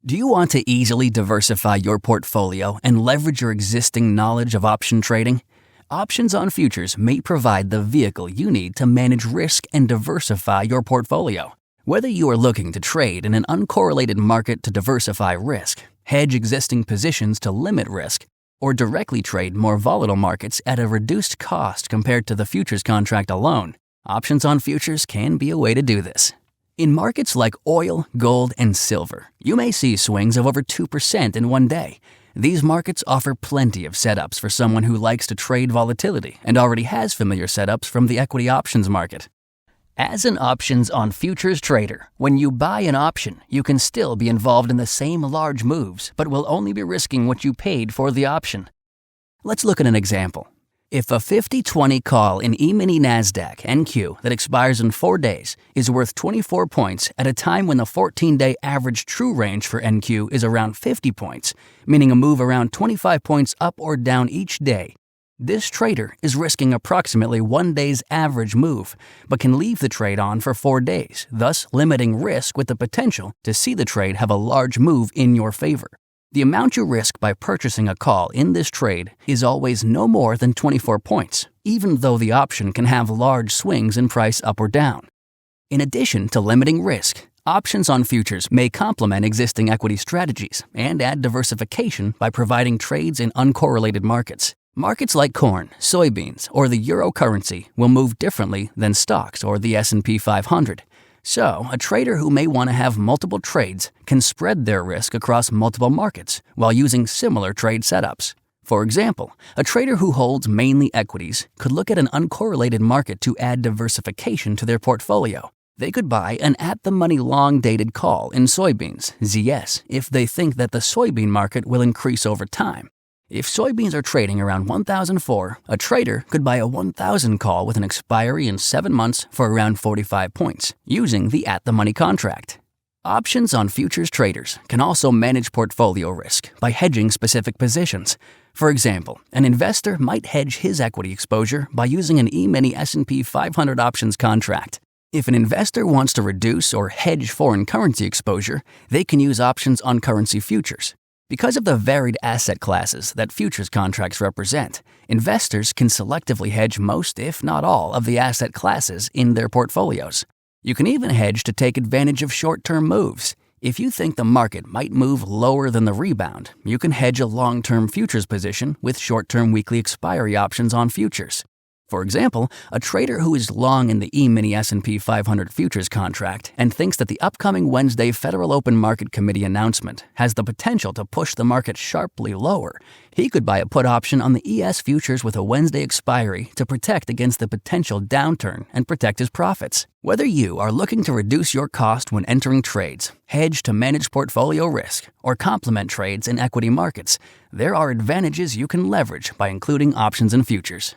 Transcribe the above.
Do you want to easily diversify your portfolio and leverage your existing knowledge of option trading? Options on futures may provide the vehicle you need to manage risk and diversify your portfolio. Whether you are looking to trade in an uncorrelated market to diversify risk, hedge existing positions to limit risk, or directly trade more volatile markets at a reduced cost compared to the futures contract alone, options on futures can be a way to do this. In markets like oil, gold, and silver, you may see swings of over 2% in one day. These markets offer plenty of setups for someone who likes to trade volatility and already has familiar setups from the equity options market. As an options on futures trader, when you buy an option, you can still be involved in the same large moves, but will only be risking what you paid for the option. Let's look at an example. If a 50-20 call in E-mini NASDAQ NQ that expires in 4 days is worth 24 points at a time when the 14-day average true range for NQ is around 50 points, meaning a move around 25 points up or down each day, this trader is risking approximately 1 day's average move, but can leave the trade on for 4 days, thus limiting risk with the potential to see the trade have a large move in your favor. The amount you risk by purchasing a call in this trade is always no more than 24 points, even though the option can have large swings in price up or down. In addition to limiting risk, options on futures may complement existing equity strategies and add diversification by providing trades in uncorrelated markets. Markets like corn, soybeans, or the euro currency will move differently than stocks or the S&P 500. So, a trader who may want to have multiple trades can spread their risk across multiple markets while using similar trade setups. For example, a trader who holds mainly equities could look at an uncorrelated market to add diversification to their portfolio. They could buy an at-the-money long-dated call in soybeans, ZS, if they think that the soybean market will increase over time. If soybeans are trading around 1,004, a trader could buy a 1,000 call with an expiry in 7 months for around 45 points, using the at-the-money contract. Options on futures traders can also manage portfolio risk by hedging specific positions. For example, an investor might hedge his equity exposure by using an E-mini S&P 500 options contract. If an investor wants to reduce or hedge foreign currency exposure, they can use options on currency futures. Because of the varied asset classes that futures contracts represent, investors can selectively hedge most, if not all, of the asset classes in their portfolios. You can even hedge to take advantage of short-term moves. If you think the market might move lower than the rebound, you can hedge a long-term futures position with short-term weekly expiry options on futures. For example, a trader who is long in the E-mini S&P 500 futures contract and thinks that the upcoming Wednesday Federal Open Market Committee announcement has the potential to push the market sharply lower, he could buy a put option on the ES futures with a Wednesday expiry to protect against the potential downturn and protect his profits. Whether you are looking to reduce your cost when entering trades, hedge to manage portfolio risk, or complement trades in equity markets, there are advantages you can leverage by including options and futures.